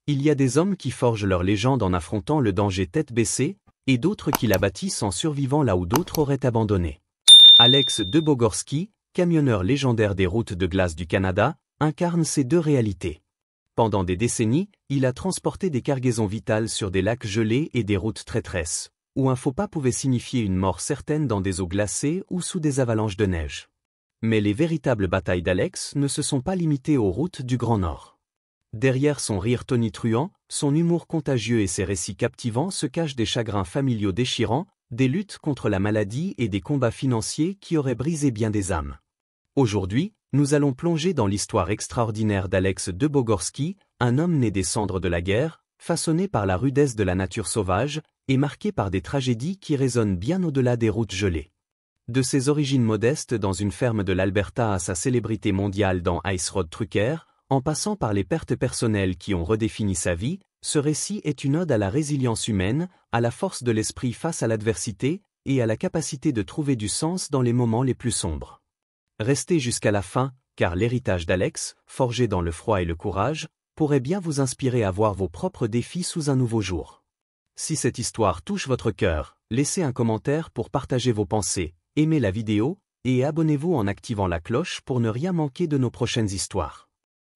Il y a des hommes qui forgent leur légende en affrontant le danger tête baissée, et d'autres qui la bâtissent en survivant là où d'autres auraient abandonné. Alex Debogorski, camionneur légendaire des routes de glace du Canada, incarne ces deux réalités. Pendant des décennies, il a transporté des cargaisons vitales sur des lacs gelés et des routes traîtresses, où un faux pas pouvait signifier une mort certaine dans des eaux glacées ou sous des avalanches de neige. Mais les véritables batailles d'Alex ne se sont pas limitées aux routes du Grand Nord. Derrière son rire tonitruant, son humour contagieux et ses récits captivants se cachent des chagrins familiaux déchirants, des luttes contre la maladie et des combats financiers qui auraient brisé bien des âmes. Aujourd'hui, nous allons plonger dans l'histoire extraordinaire d'Alex Debogorski, un homme né des cendres de la guerre, façonné par la rudesse de la nature sauvage, et marqué par des tragédies qui résonnent bien au-delà des routes gelées. De ses origines modestes dans une ferme de l'Alberta à sa célébrité mondiale dans Ice Road Trucker, en passant par les pertes personnelles qui ont redéfini sa vie, ce récit est une ode à la résilience humaine, à la force de l'esprit face à l'adversité, et à la capacité de trouver du sens dans les moments les plus sombres. Restez jusqu'à la fin, car l'héritage d'Alex, forgé dans le froid et le courage, pourrait bien vous inspirer à voir vos propres défis sous un nouveau jour. Si cette histoire touche votre cœur, laissez un commentaire pour partager vos pensées, aimez la vidéo, et abonnez-vous en activant la cloche pour ne rien manquer de nos prochaines histoires.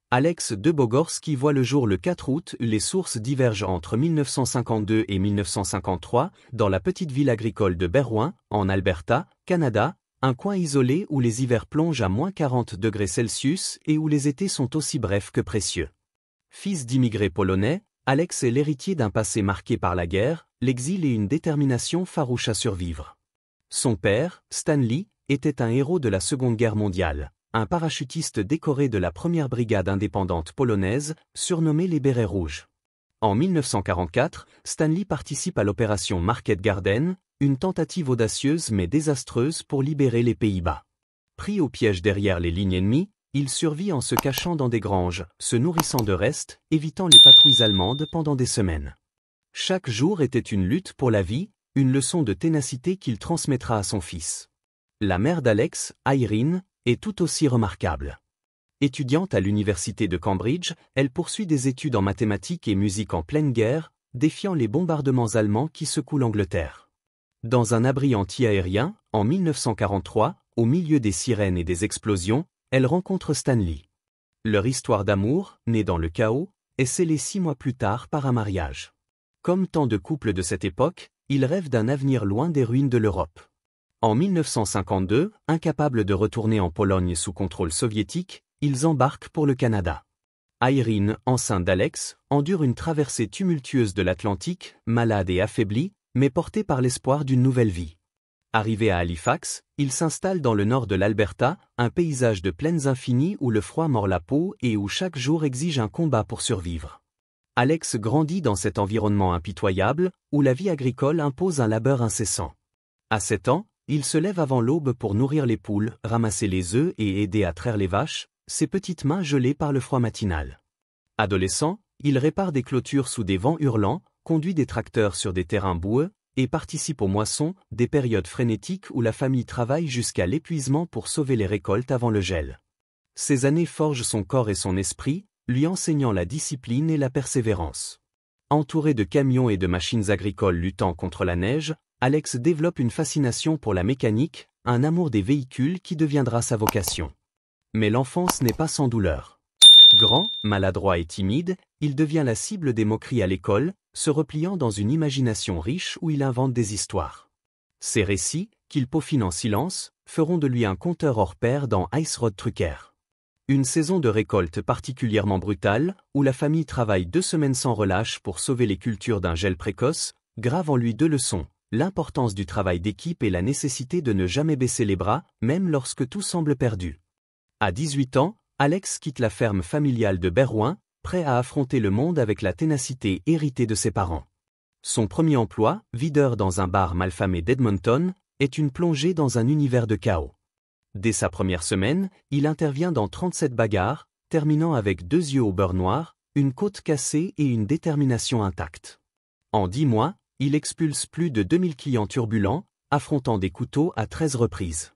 Alex Debogorski voit le jour le 4 août. Les sources divergent entre 1952 et 1953, dans la petite ville agricole de Berwyn, en Alberta, Canada, un coin isolé où les hivers plongent à -40°C et où les étés sont aussi brefs que précieux. Fils d'immigrés polonais, Alex est l'héritier d'un passé marqué par la guerre, l'exil et une détermination farouche à survivre. Son père, Stanley, était un héros de la Seconde Guerre mondiale, un parachutiste décoré de la première brigade indépendante polonaise, surnommée les Bérets rouges. En 1944, Stanley participe à l'opération Market Garden, une tentative audacieuse mais désastreuse pour libérer les Pays-Bas. Pris au piège derrière les lignes ennemies, il survit en se cachant dans des granges, se nourrissant de restes, évitant les patrouilles allemandes pendant des semaines. Chaque jour était une lutte pour la vie, une leçon de ténacité qu'il transmettra à son fils. La mère d'Alex, Irene, est tout aussi remarquable. Étudiante à l'université de Cambridge, elle poursuit des études en mathématiques et musique en pleine guerre, défiant les bombardements allemands qui secouent l'Angleterre. Dans un abri anti-aérien, en 1943, au milieu des sirènes et des explosions, elle rencontre Stanley. Leur histoire d'amour, née dans le chaos, est scellée 6 mois plus tard par un mariage. Comme tant de couples de cette époque, ils rêvent d'un avenir loin des ruines de l'Europe. En 1952, incapables de retourner en Pologne sous contrôle soviétique, ils embarquent pour le Canada. Irene, enceinte d'Alex, endure une traversée tumultueuse de l'Atlantique, malade et affaiblie, mais portée par l'espoir d'une nouvelle vie. Arrivé à Halifax, il s'installe dans le nord de l'Alberta, un paysage de plaines infinies où le froid mord la peau et où chaque jour exige un combat pour survivre. Alex grandit dans cet environnement impitoyable, où la vie agricole impose un labeur incessant. À 7 ans, il se lève avant l'aube pour nourrir les poules, ramasser les œufs et aider à traire les vaches, ses petites mains gelées par le froid matinal. Adolescent, il répare des clôtures sous des vents hurlants, conduit des tracteurs sur des terrains boueux, et participe aux moissons, des périodes frénétiques où la famille travaille jusqu'à l'épuisement pour sauver les récoltes avant le gel. Ces années forgent son corps et son esprit, lui enseignant la discipline et la persévérance. Entouré de camions et de machines agricoles luttant contre la neige, Alex développe une fascination pour la mécanique, un amour des véhicules qui deviendra sa vocation. Mais l'enfance n'est pas sans douleur. Grand, maladroit et timide, il devient la cible des moqueries à l'école, se repliant dans une imagination riche où il invente des histoires. Ces récits, qu'il peaufine en silence, feront de lui un conteur hors pair dans Ice Road Trucker. Une saison de récolte particulièrement brutale, où la famille travaille 2 semaines sans relâche pour sauver les cultures d'un gel précoce, grave en lui 2 leçons, l'importance du travail d'équipe et la nécessité de ne jamais baisser les bras, même lorsque tout semble perdu. À 18 ans, Alex quitte la ferme familiale de Berwyn, prêt à affronter le monde avec la ténacité héritée de ses parents. Son premier emploi, videur dans un bar malfamé d'Edmonton, est une plongée dans un univers de chaos. Dès sa première semaine, il intervient dans 37 bagarres, terminant avec 2 yeux au beurre noir, une côte cassée et une détermination intacte. En 10 mois, il expulse plus de 2000 clients turbulents, affrontant des couteaux à 13 reprises.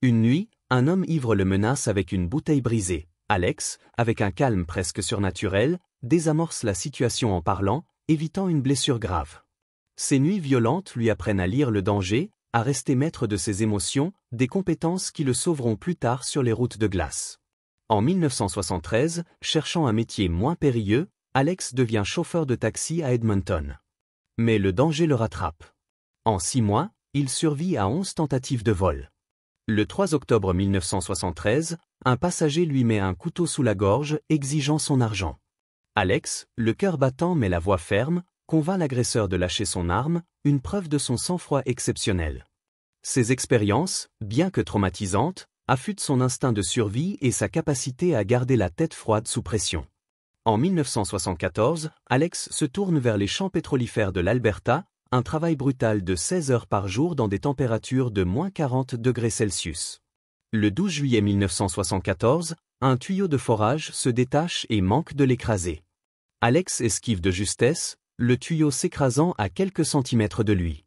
Une nuit, un homme ivre le menace avec une bouteille brisée. Alex, avec un calme presque surnaturel, désamorce la situation en parlant, évitant une blessure grave. Ces nuits violentes lui apprennent à lire le danger, à rester maître de ses émotions, des compétences qui le sauveront plus tard sur les routes de glace. En 1973, cherchant un métier moins périlleux, Alex devient chauffeur de taxi à Edmonton. Mais le danger le rattrape. En 6 mois, il survit à 11 tentatives de vol. Le 3 octobre 1973, un passager lui met un couteau sous la gorge, exigeant son argent. Alex, le cœur battant mais la voix ferme, convainc l'agresseur de lâcher son arme, une preuve de son sang-froid exceptionnel. Ces expériences, bien que traumatisantes, affûtent son instinct de survie et sa capacité à garder la tête froide sous pression. En 1974, Alex se tourne vers les champs pétrolifères de l'Alberta, un travail brutal de 16 heures par jour dans des températures de -40 degrés Celsius. Le 12 juillet 1974, un tuyau de forage se détache et manque de l'écraser. Alex esquive de justesse, le tuyau s'écrasant à quelques centimètres de lui.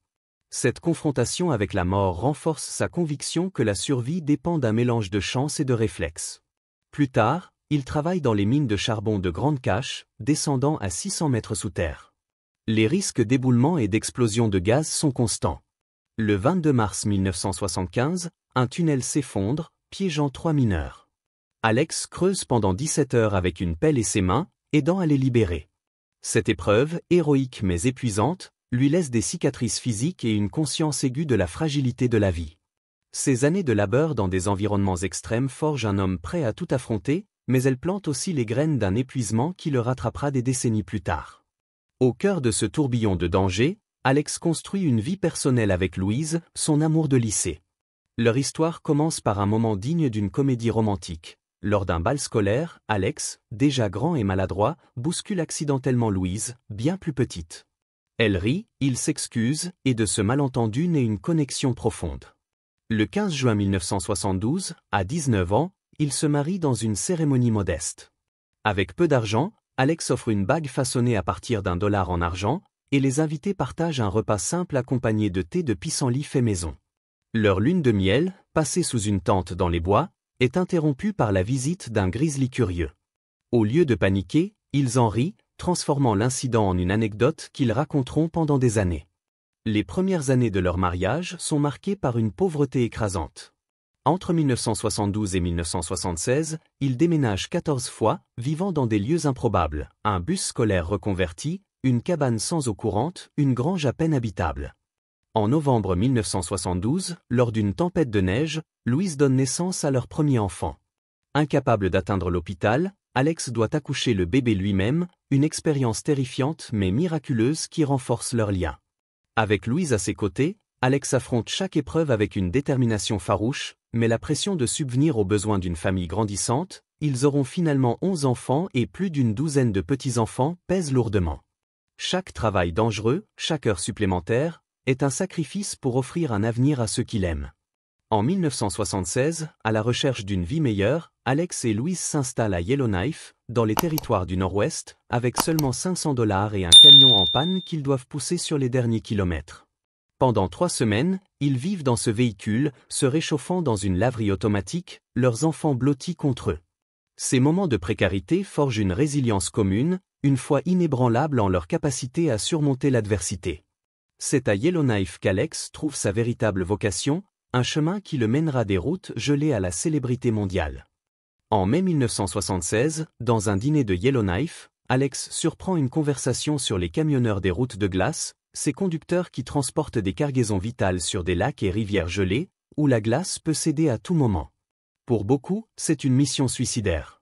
Cette confrontation avec la mort renforce sa conviction que la survie dépend d'un mélange de chance et de réflexe. Plus tard, il travaille dans les mines de charbon de Grande Cache, descendant à 600 mètres sous terre. Les risques d'éboulement et d'explosion de gaz sont constants. Le 22 mars 1975, un tunnel s'effondre, piégeant 3 mineurs. Alex creuse pendant 17 heures avec une pelle et ses mains, aidant à les libérer. Cette épreuve, héroïque mais épuisante, lui laisse des cicatrices physiques et une conscience aiguë de la fragilité de la vie. Ces années de labeur dans des environnements extrêmes forgent un homme prêt à tout affronter, mais elles plantent aussi les graines d'un épuisement qui le rattrapera des décennies plus tard. Au cœur de ce tourbillon de danger, Alex construit une vie personnelle avec Louise, son amour de lycée. Leur histoire commence par un moment digne d'une comédie romantique. Lors d'un bal scolaire, Alex, déjà grand et maladroit, bouscule accidentellement Louise, bien plus petite. Elle rit, il s'excuse, et de ce malentendu naît une connexion profonde. Le 15 juin 1972, à 19 ans, il se marie dans une cérémonie modeste. Avec peu d'argent, Alex offre une bague façonnée à partir d'$1 en argent, et les invités partagent un repas simple accompagné de thé de pissenlit fait maison. Leur lune de miel, passée sous une tente dans les bois, est interrompue par la visite d'un grizzly curieux. Au lieu de paniquer, ils en rient, transformant l'incident en une anecdote qu'ils raconteront pendant des années. Les premières années de leur mariage sont marquées par une pauvreté écrasante. Entre 1972 et 1976, ils déménagent 14 fois, vivant dans des lieux improbables, un bus scolaire reconverti, une cabane sans eau courante, une grange à peine habitable. En novembre 1972, lors d'une tempête de neige, Louise donne naissance à leur premier enfant. Incapable d'atteindre l'hôpital, Alex doit accoucher le bébé lui-même, une expérience terrifiante mais miraculeuse qui renforce leur lien. Avec Louise à ses côtés, Alex affronte chaque épreuve avec une détermination farouche, mais la pression de subvenir aux besoins d'une famille grandissante, ils auront finalement 11 enfants et plus d'une douzaine de petits-enfants, pèse lourdement. Chaque travail dangereux, chaque heure supplémentaire, est un sacrifice pour offrir un avenir à ceux qu'il aime. En 1976, à la recherche d'une vie meilleure, Alex et Louise s'installent à Yellowknife, dans les territoires du Nord-Ouest, avec seulement $500 et un camion en panne qu'ils doivent pousser sur les derniers kilomètres. Pendant 3 semaines, ils vivent dans ce véhicule, se réchauffant dans une laverie automatique, leurs enfants blottis contre eux. Ces moments de précarité forgent une résilience commune, une foi inébranlable en leur capacité à surmonter l'adversité. C'est à Yellowknife qu'Alex trouve sa véritable vocation, un chemin qui le mènera des routes gelées à la célébrité mondiale. En mai 1976, dans un dîner de Yellowknife, Alex surprend une conversation sur les camionneurs des routes de glace, ces conducteurs qui transportent des cargaisons vitales sur des lacs et rivières gelées, où la glace peut céder à tout moment. Pour beaucoup, c'est une mission suicidaire.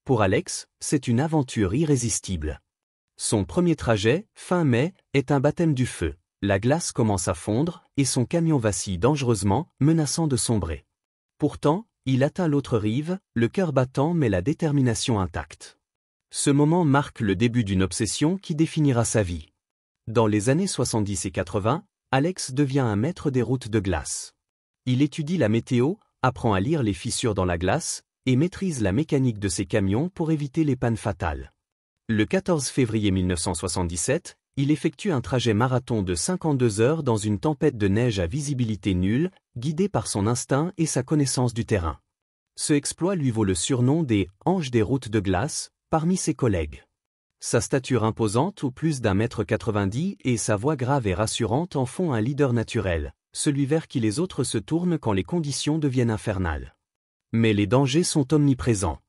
Pour Alex, c'est une aventure irrésistible. Son premier trajet, fin mai, est un baptême du feu. La glace commence à fondre, et son camion vacille dangereusement, menaçant de sombrer. Pourtant, il atteint l'autre rive, le cœur battant mais la détermination intacte. Ce moment marque le début d'une obsession qui définira sa vie. Dans les années 70 et 80, Alex devient un maître des routes de glace. Il étudie la météo, apprend à lire les fissures dans la glace, et maîtrise la mécanique de ses camions pour éviter les pannes fatales. Le 14 février 1977, il effectue un trajet marathon de 52 heures dans une tempête de neige à visibilité nulle, guidé par son instinct et sa connaissance du terrain. Ce exploit lui vaut le surnom des « anges des routes de glace » parmi ses collègues. Sa stature imposante ou plus d'1,90 m et sa voix grave et rassurante en font un leader naturel, celui vers qui les autres se tournent quand les conditions deviennent infernales. Mais les dangers sont omniprésents.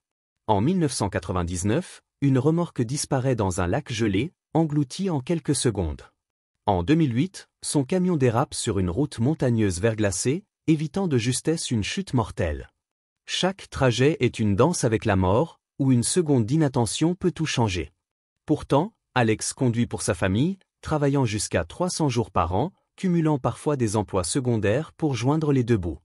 En 1999, une remorque disparaît dans un lac gelé, engloutie en quelques secondes. En 2008, son camion dérape sur une route montagneuse verglacée, évitant de justesse une chute mortelle. Chaque trajet est une danse avec la mort, où une seconde d'inattention peut tout changer. Pourtant, Alex conduit pour sa famille, travaillant jusqu'à 300 jours par an, cumulant parfois des emplois secondaires pour joindre les deux bouts.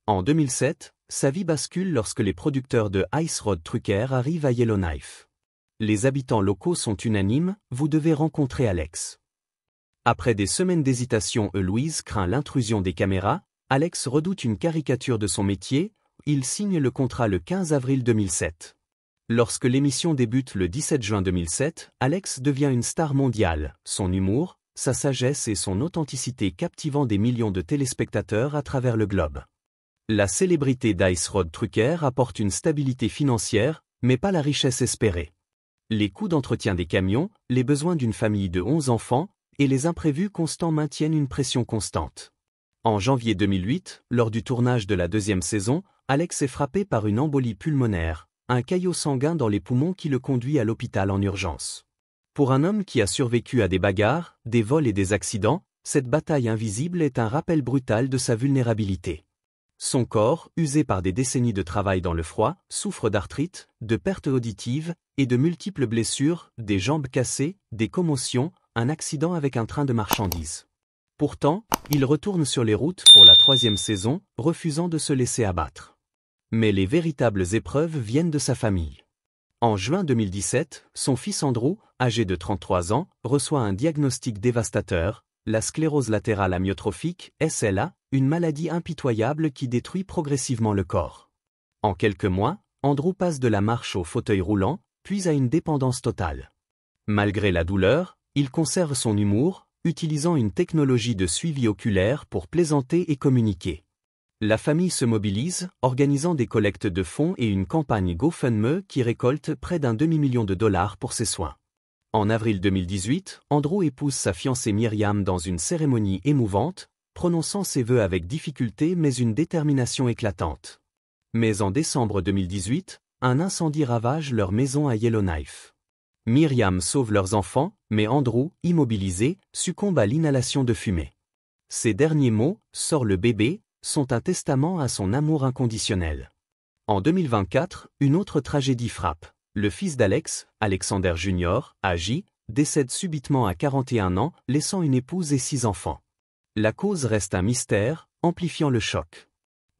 En 2007, sa vie bascule lorsque les producteurs de Ice Road Trucker arrivent à Yellowknife. Les habitants locaux sont unanimes, vous devez rencontrer Alex. Après des semaines d'hésitation, Louise craint l'intrusion des caméras, Alex redoute une caricature de son métier, il signe le contrat le 15 avril 2007. Lorsque l'émission débute le 17 juin 2007, Alex devient une star mondiale, son humour, sa sagesse et son authenticité captivant des millions de téléspectateurs à travers le globe. La célébrité d'Ice Road Trucker apporte une stabilité financière, mais pas la richesse espérée. Les coûts d'entretien des camions, les besoins d'une famille de 11 enfants, et les imprévus constants maintiennent une pression constante. En janvier 2008, lors du tournage de la deuxième saison, Alex est frappé par une embolie pulmonaire, un caillot sanguin dans les poumons qui le conduit à l'hôpital en urgence. Pour un homme qui a survécu à des bagarres, des vols et des accidents, cette bataille invisible est un rappel brutal de sa vulnérabilité. Son corps, usé par des décennies de travail dans le froid, souffre d'arthrite, de pertes auditives et de multiples blessures, des jambes cassées, des commotions, un accident avec un train de marchandises. Pourtant, il retourne sur les routes pour la 3e saison, refusant de se laisser abattre. Mais les véritables épreuves viennent de sa famille. En juin 2017, son fils Andrew, âgé de 33 ans, reçoit un diagnostic dévastateur, la sclérose latérale amyotrophique, SLA, une maladie impitoyable qui détruit progressivement le corps. En quelques mois, Andrew passe de la marche au fauteuil roulant, puis à une dépendance totale. Malgré la douleur, il conserve son humour, utilisant une technologie de suivi oculaire pour plaisanter et communiquer. La famille se mobilise, organisant des collectes de fonds et une campagne GoFundMe qui récolte près d'1 demi-million de dollars pour ses soins. En avril 2018, Andrew épouse sa fiancée Myriam dans une cérémonie émouvante, prononçant ses vœux avec difficulté mais une détermination éclatante. Mais en décembre 2018, un incendie ravage leur maison à Yellowknife. Myriam sauve leurs enfants, mais Andrew, immobilisé, succombe à l'inhalation de fumée. Ses derniers mots, « sort le bébé », sont un testament à son amour inconditionnel. En 2024, une autre tragédie frappe. Le fils d'Alex, Alexander Jr., âgé, décède subitement à 41 ans, laissant une épouse et 6 enfants. La cause reste un mystère, amplifiant le choc.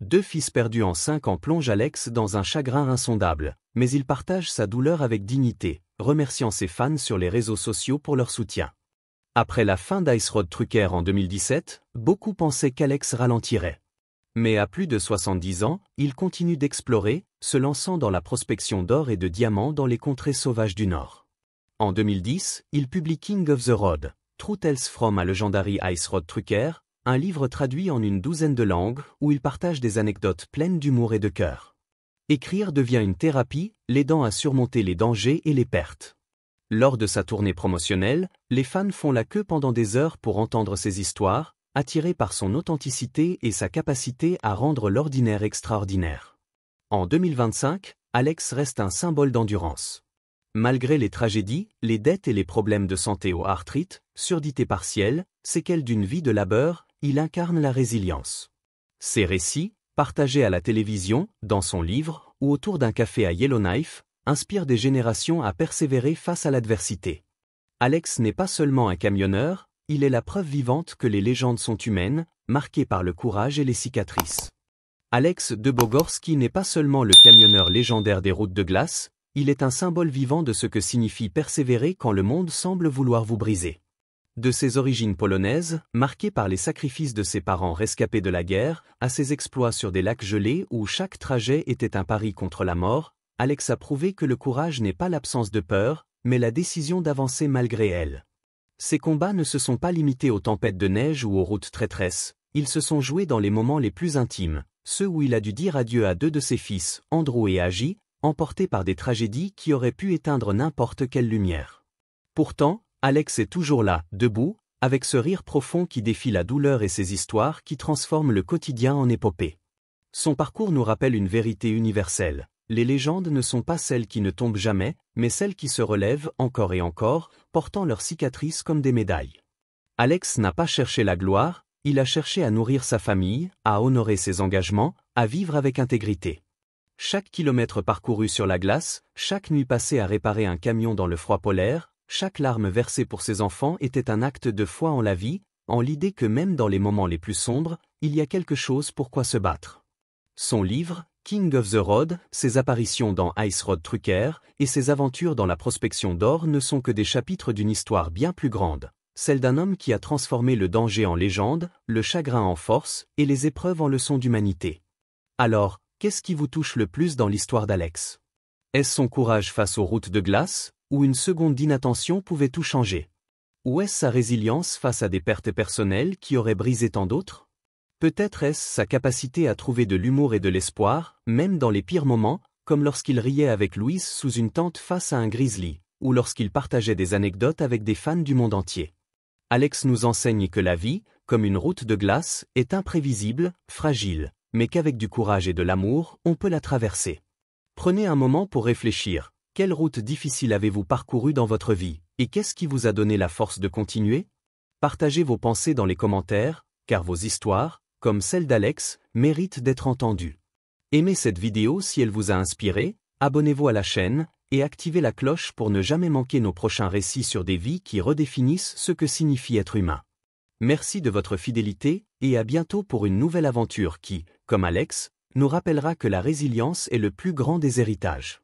2 fils perdus en 5 ans plongent Alex dans un chagrin insondable, mais il partage sa douleur avec dignité, remerciant ses fans sur les réseaux sociaux pour leur soutien. Après la fin d'Ice Road Trucker en 2017, beaucoup pensaient qu'Alex ralentirait. Mais à plus de 70 ans, il continue d'explorer, se lançant dans la prospection d'or et de diamants dans les contrées sauvages du Nord. En 2010, il publie King of the Road, True Tales from a Legendary Ice Road Trucker, un livre traduit en une douzaine de langues où il partage des anecdotes pleines d'humour et de cœur. Écrire devient une thérapie, l'aidant à surmonter les dangers et les pertes. Lors de sa tournée promotionnelle, les fans font la queue pendant des heures pour entendre ses histoires, attirés par son authenticité et sa capacité à rendre l'ordinaire extraordinaire. En 2025, Alex reste un symbole d'endurance. Malgré les tragédies, les dettes et les problèmes de santé ou arthrite, surdité partielle, séquelles d'une vie de labeur, il incarne la résilience. Ses récits, partagés à la télévision, dans son livre, ou autour d'un café à Yellowknife, inspirent des générations à persévérer face à l'adversité. Alex n'est pas seulement un camionneur, il est la preuve vivante que les légendes sont humaines, marquées par le courage et les cicatrices. Alex Debogorski n'est pas seulement le camionneur légendaire des routes de glace, il est un symbole vivant de ce que signifie persévérer quand le monde semble vouloir vous briser. De ses origines polonaises, marquées par les sacrifices de ses parents rescapés de la guerre, à ses exploits sur des lacs gelés où chaque trajet était un pari contre la mort, Alex a prouvé que le courage n'est pas l'absence de peur, mais la décision d'avancer malgré elle. Ses combats ne se sont pas limités aux tempêtes de neige ou aux routes traîtresses, ils se sont joués dans les moments les plus intimes, ceux où il a dû dire adieu à 2 de ses fils, Andrew et Agi, emportés par des tragédies qui auraient pu éteindre n'importe quelle lumière. Pourtant, Alex est toujours là, debout, avec ce rire profond qui défie la douleur et ses histoires qui transforment le quotidien en épopée. Son parcours nous rappelle une vérité universelle. Les légendes ne sont pas celles qui ne tombent jamais, mais celles qui se relèvent encore et encore, portant leurs cicatrices comme des médailles. Alex n'a pas cherché la gloire, il a cherché à nourrir sa famille, à honorer ses engagements, à vivre avec intégrité. Chaque kilomètre parcouru sur la glace, chaque nuit passée à réparer un camion dans le froid polaire, chaque larme versée pour ses enfants était un acte de foi en la vie, en l'idée que même dans les moments les plus sombres, il y a quelque chose pour quoi se battre. Son livre, King of the Road, ses apparitions dans Ice Road Trucker et ses aventures dans la prospection d'or ne sont que des chapitres d'une histoire bien plus grande, celle d'un homme qui a transformé le danger en légende, le chagrin en force et les épreuves en leçons d'humanité. Alors, qu'est-ce qui vous touche le plus dans l'histoire d'Alex? Est-ce son courage face aux routes de glace, où une seconde d'inattention pouvait tout changer? Ou est-ce sa résilience face à des pertes personnelles qui auraient brisé tant d'autres? Peut-être est-ce sa capacité à trouver de l'humour et de l'espoir, même dans les pires moments, comme lorsqu'il riait avec Louise sous une tente face à un grizzly, ou lorsqu'il partageait des anecdotes avec des fans du monde entier. Alex nous enseigne que la vie, comme une route de glace, est imprévisible, fragile, mais qu'avec du courage et de l'amour, on peut la traverser. Prenez un moment pour réfléchir. Quelle route difficile avez-vous parcourue dans votre vie, et qu'est-ce qui vous a donné la force de continuer? Partagez vos pensées dans les commentaires, car vos histoires, comme celle d'Alex, méritent d'être entendues. Aimez cette vidéo si elle vous a inspiré, abonnez-vous à la chaîne, et activez la cloche pour ne jamais manquer nos prochains récits sur des vies qui redéfinissent ce que signifie être humain. Merci de votre fidélité, et à bientôt pour une nouvelle aventure qui, comme Alex, nous rappellera que la résilience est le plus grand des héritages.